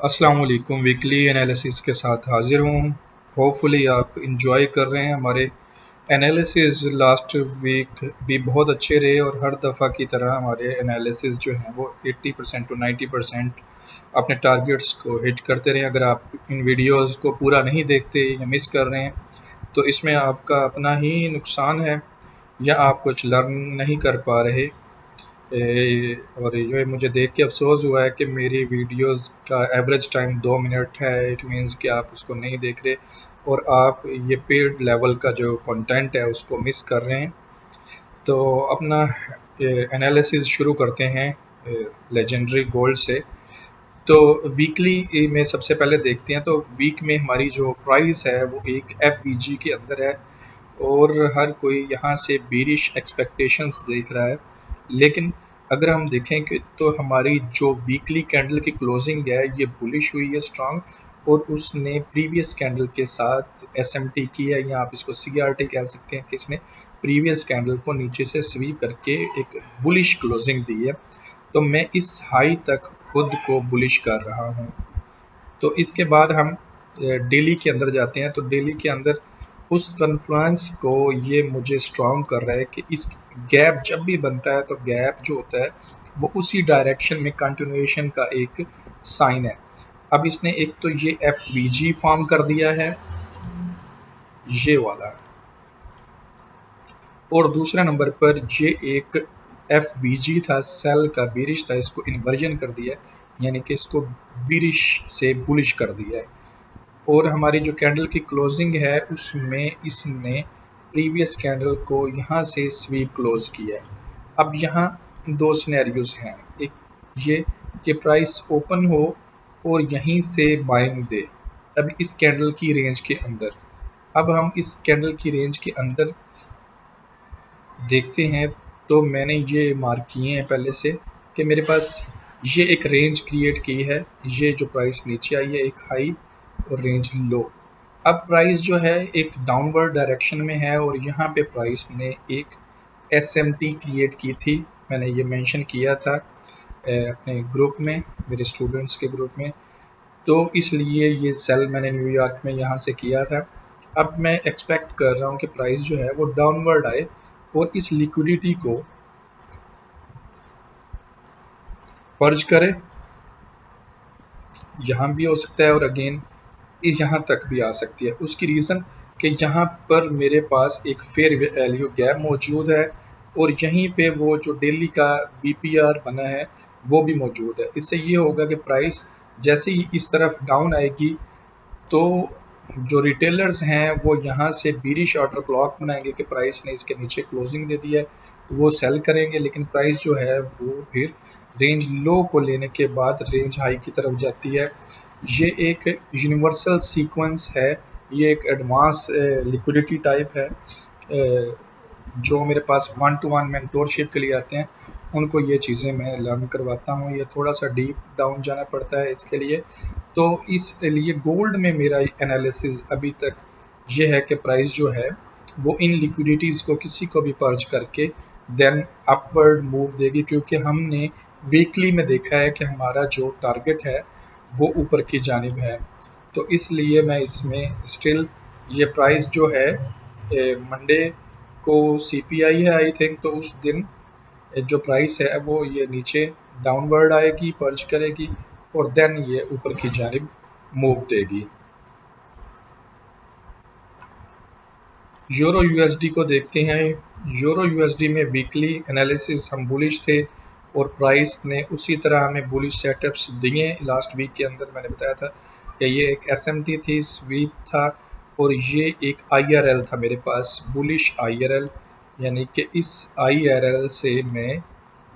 अस्सलाम वालेकुम। Weekly analysis के साथ हाज़िर हूँ। होपफुली आप इंजॉय कर रहे हैं हमारे एनालिसिस। लास्ट वीक भी बहुत अच्छे रहे और हर दफ़ा की तरह हमारे एनालिसिस जो हैं वो 80% टू 90% अपने टारगेट्स को हिट करते रहे। अगर आप इन वीडियोस को पूरा नहीं देखते या मिस कर रहे हैं तो इसमें आपका अपना ही नुकसान है या आप कुछ लर्न नहीं कर पा रहे। और ये मुझे देख के अफ़सोस हुआ है कि मेरी वीडियोस का एवरेज टाइम 2 मिनट है। इट मीन्स कि आप उसको नहीं देख रहे और आप ये पेड लेवल का जो कंटेंट है उसको मिस कर रहे हैं। तो अपना एनालिसिस शुरू करते हैं लेजेंडरी गोल्ड से। तो वीकली में सबसे पहले देखते हैं। तो वीक में हमारी जो प्राइस है वो एक एफ के अंदर है और हर कोई यहाँ से बेरिश एक्सपेक्टेशंस देख रहा है। लेकिन अगर हम देखें कि तो हमारी जो वीकली कैंडल की क्लोजिंग है ये बुलिश हुई है स्ट्रांग और उसने प्रीवियस कैंडल के साथ एसएमटी की है या आप इसको सीआरटी कह सकते हैं कि इसने प्रीवियस कैंडल को नीचे से स्वीप करके एक बुलिश क्लोजिंग दी है। तो मैं इस हाई तक खुद को बुलिश कर रहा हूँ। तो इसके बाद हम डेली के अंदर जाते हैं। तो डेली के अंदर उस कन्फ्लुएंस को ये मुझे स्ट्रॉन्ग कर रहा है कि इस गैप जब भी बनता है तो गैप जो होता है वो उसी डायरेक्शन में कंटिन्यूएशन का एक साइन है। अब इसने एक तो ये एफ फॉर्म कर दिया है, ये वाला, और दूसरा नंबर पर ये एक एफ था, सेल का बीरिश था, इसको इन्वर्जन कर दिया है, यानी कि इसको बीरिश से बुलिश कर दिया है। और हमारी जो कैंडल की क्लोजिंग है उसमें इसने प्रीवियस कैंडल को यहाँ से स्वीप क्लोज किया है। अब यहाँ दो सिनेरियोज हैं, एक ये कि प्राइस ओपन हो और यहीं से बाइंग दे। अब इस कैंडल की रेंज के अंदर, अब हम इस कैंडल की रेंज के अंदर देखते हैं। तो मैंने ये मार्क किए हैं पहले से कि मेरे पास ये एक रेंज क्रिएट की है। ये जो प्राइस नीचे आई है एक हाई और रेंज लो। अब प्राइस जो है एक डाउनवर्ड डायरेक्शन में है और यहाँ पे प्राइस ने एक एसएमटी क्रिएट की थी। मैंने ये मेंशन किया था अपने ग्रुप में, मेरे स्टूडेंट्स के ग्रुप में। तो इसलिए ये सेल मैंने न्यूयॉर्क में यहाँ से किया था। अब मैं एक्सपेक्ट कर रहा हूँ कि प्राइस जो है वो डाउनवर्ड आए और इस लिक्विडिटी को पर्ज करे। यहाँ भी हो सकता है और अगेन यहाँ तक भी आ सकती है। उसकी रीज़न कि यहाँ पर मेरे पास एक फेयर वैल्यू गैप मौजूद है और यहीं पे वो जो डेली का बीपीआर बना है वो भी मौजूद है। इससे ये होगा कि प्राइस जैसे ही इस तरफ डाउन आएगी तो जो रिटेलर्स हैं वो यहाँ से बीरिश ऑर्डर ब्लॉक बनाएंगे कि प्राइस ने इसके नीचे क्लोजिंग दे दी है, तो वो सेल करेंगे। लेकिन प्राइस जो है वो फिर रेंज लो को लेने के बाद रेंज हाई की तरफ जाती है। ये एक यूनिवर्सल सीक्वेंस है, ये एक एडवांस लिक्विडिटी टाइप है। जो मेरे पास वन टू वन मेंटोरशिप के लिए आते हैं उनको ये चीज़ें मैं लर्न करवाता हूँ। ये थोड़ा सा डीप डाउन जाना पड़ता है इसके लिए। तो इसलिए गोल्ड में मेरा एनालिसिस अभी तक ये है कि प्राइस जो है वो इन लिक्विडिटीज़ को किसी को भी पर्ज करके देन अपवर्ड मूव देगी, क्योंकि हमने वीकली में देखा है कि हमारा जो टारगेट है वो ऊपर की जानिब है। तो इसलिए मैं इसमें स्टिल ये प्राइस जो है मंडे को सीपीआई है आई थिंक, तो उस दिन जो प्राइस है वो ये नीचे डाउनवर्ड आएगी, पर्ज करेगी और देन ये ऊपर की जानिब मूव देगी। यूरो यूएसडी को देखते हैं। यूरो यूएसडी में वीकली एनालिसिस हम बुलिश थे और प्राइस ने उसी तरह हमें बुलिश सेटअप्स दिए। लास्ट वीक के अंदर मैंने बताया था कि ये एक एसएमटी थी, स्वीप था और ये एक आईआरएल था मेरे पास, बुलिश आईआरएल, यानी कि इस आईआरएल से मैं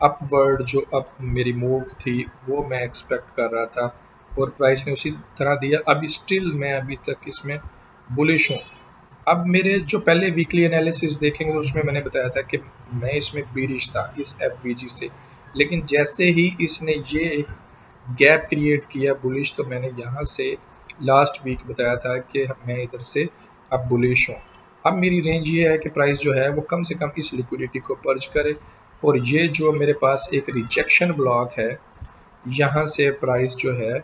अपवर्ड जो अप मेरी मूव थी वो मैं एक्सपेक्ट कर रहा था और प्राइस ने उसी तरह दिया। अभी स्टिल मैं अभी तक इसमें बुलिश हूँ। अब मेरे जो पहले वीकली एनालिसिस देखेंगे तो उसमें मैंने बताया था कि मैं इसमें बीरिश था इस एफ से, लेकिन जैसे ही इसने ये एक गैप क्रिएट किया बुलिश, तो मैंने यहाँ से लास्ट वीक बताया था कि मैं इधर से अब बुलिश हूँ। अब मेरी रेंज ये है कि प्राइस जो है वो कम से कम इस लिक्विडिटी को पर्ज करे और ये जो मेरे पास एक रिजेक्शन ब्लॉक है यहाँ से प्राइस जो है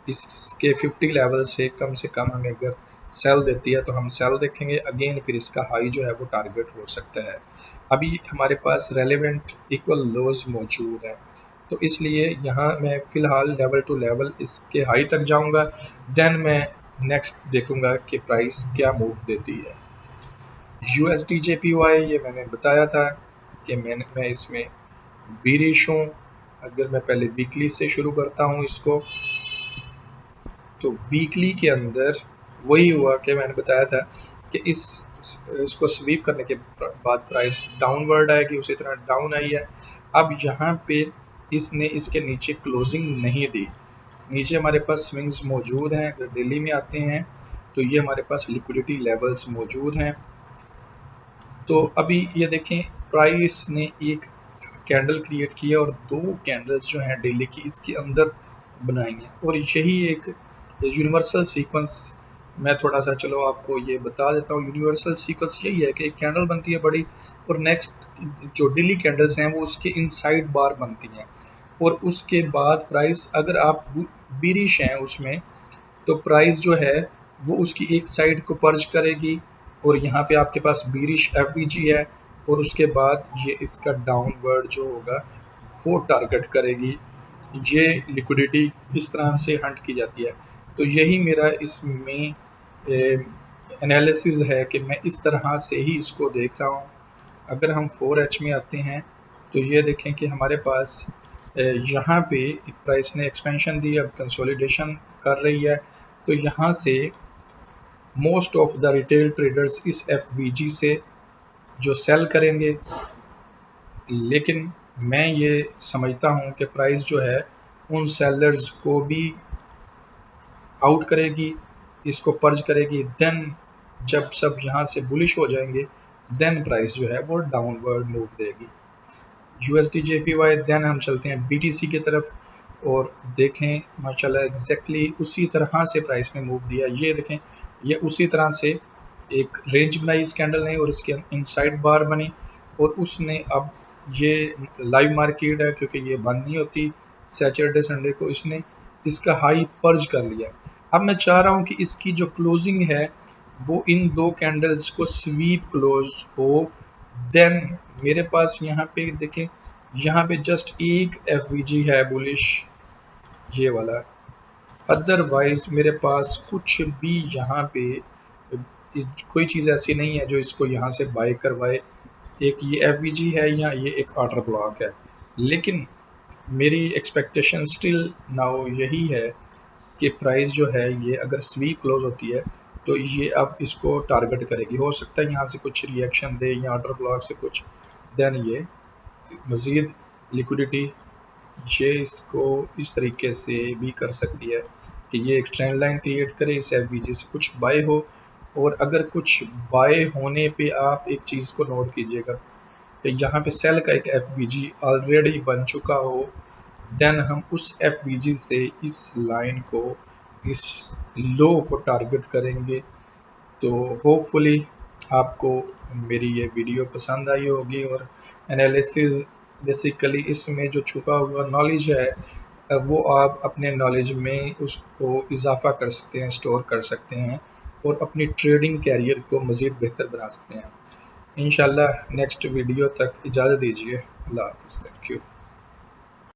इसके 50 लेवल से कम हमें अगर सेल देती है तो हम सेल देखेंगे अगेन, फिर इसका हाई जो है वो टारगेट हो सकता है। अभी हमारे पास रेलेवेंट इक्वल लोज मौजूद है, तो इसलिए यहाँ मैं फ़िलहाल लेवल टू लेवल इसके हाई तक जाऊँगा, देन मैं नेक्स्ट देखूँगा कि प्राइस क्या मूव देती है। USD JPY ये मैंने बताया था कि मैं इसमें बीरिश हूँ। अगर मैं पहले वीकली से शुरू करता हूँ इसको, तो वीकली के अंदर वही हुआ कि मैंने बताया था कि इसको स्वीप करने के बाद प्राइस डाउनवर्ड आएगी, उसी तरह डाउन आई है। अब यहाँ पे इसने इसके नीचे क्लोजिंग नहीं दी, नीचे हमारे पास स्विंग्स मौजूद हैं। अगर डेली में आते हैं तो ये हमारे पास लिक्विडिटी लेवल्स मौजूद हैं। तो अभी ये देखें, प्राइस ने एक कैंडल क्रिएट किया और दो कैंडल्स जो हैं डेली की इसके अंदर बनाई हैं, और यही एक यूनिवर्सल सीक्वेंस मैं थोड़ा सा चलो आपको ये बता देता हूँ। यूनिवर्सल सीक्वेंस यही है कि एक कैंडल बनती है बड़ी, और नेक्स्ट जो डेली कैंडल्स हैं वो उसके इनसाइड बार बनती हैं, और उसके बाद प्राइस अगर आप बीरिश हैं उसमें, तो प्राइस जो है वो उसकी एक साइड को पर्ज करेगी, और यहाँ पे आपके पास बीरिश एफवीजी है, और उसके बाद ये इसका डाउनवर्ड जो होगा वो टारगेट करेगी। ये लिक्विडिटी इस तरह से हंट की जाती है। तो यही मेरा इसमें एनालिसिस है कि मैं इस तरह से ही इसको देख रहा हूँ। अगर हम 4H में आते हैं तो ये देखें कि हमारे पास यहाँ पे एक प्राइस ने एक्सपेंशन दी, अब कंसोलिडेशन कर रही है। तो यहाँ से most of the retail traders इस एफवीजी से जो सेल करेंगे, लेकिन मैं ये समझता हूँ कि प्राइस जो है उन सेलर्स को भी आउट करेगी, इसको पर्ज करेगी। देन जब सब यहाँ से बुलिश हो जाएंगे, देन प्राइस जो है वो डाउनवर्ड मूव देगी। USD JPY, देन हम चलते हैं BTC की तरफ, और देखें माशाल्लाह एग्जैक्टली उसी तरह से प्राइस ने मूव दिया। ये देखें, ये उसी तरह से एक रेंज बनाई इस कैंडल ने, और इसके इनसाइड बार बनी, और उसने अब ये लाइव मार्केट है क्योंकि ये बंद नहीं होती सैटरडे संडे को, इसने इसका हाई पर्ज कर लिया। अब मैं चाह रहा हूँ कि इसकी जो क्लोजिंग है वो इन दो कैंडल्स को स्वीप क्लोज हो। देन मेरे पास यहाँ पे देखें, यहाँ पे जस्ट एक एफवीजी है बुलिश, ये वाला, अदरवाइज मेरे पास कुछ भी यहाँ पे कोई चीज़ ऐसी नहीं है जो इसको यहाँ से बाय करवाए। एक ये एफवीजी है या ये एक ऑर्डर ब्लॉक है, लेकिन मेरी एक्सपेक्टेशन स्टिल नाउ यही है कि प्राइस जो है ये अगर स्वीप क्लोज होती है तो ये अब इसको टारगेट करेगी। हो सकता है यहाँ से कुछ रिएक्शन दे या ऑर्डर ब्लॉक से कुछ, देन ये मज़ीद लिक्विडिटी ये इसको इस तरीके से भी कर सकती है कि ये एक ट्रेंड लाइन क्रिएट करे, इस एफवीजी से कुछ बाय हो। और अगर कुछ बाय होने पे आप एक चीज़ को नोट कीजिएगा कि यहाँ पे सेल का एक एफवीजी ऑलरेडी बन चुका हो, देन हम उस एफवीजी से इस लाइन को, इस लो को टारगेट करेंगे। तो होपफुली आपको मेरी ये वीडियो पसंद आई होगी, और एनालिसिस बेसिकली इसमें जो छुपा हुआ नॉलेज है वो आप अपने नॉलेज में उसको इजाफ़ा कर सकते हैं, स्टोर कर सकते हैं, और अपनी ट्रेडिंग कैरियर को मज़ीद बेहतर बना सकते हैं। इंशाल्लाह नेक्स्ट वीडियो तक इजाज़त दीजिए। अल्लाह हाफ़िज़। Thank you.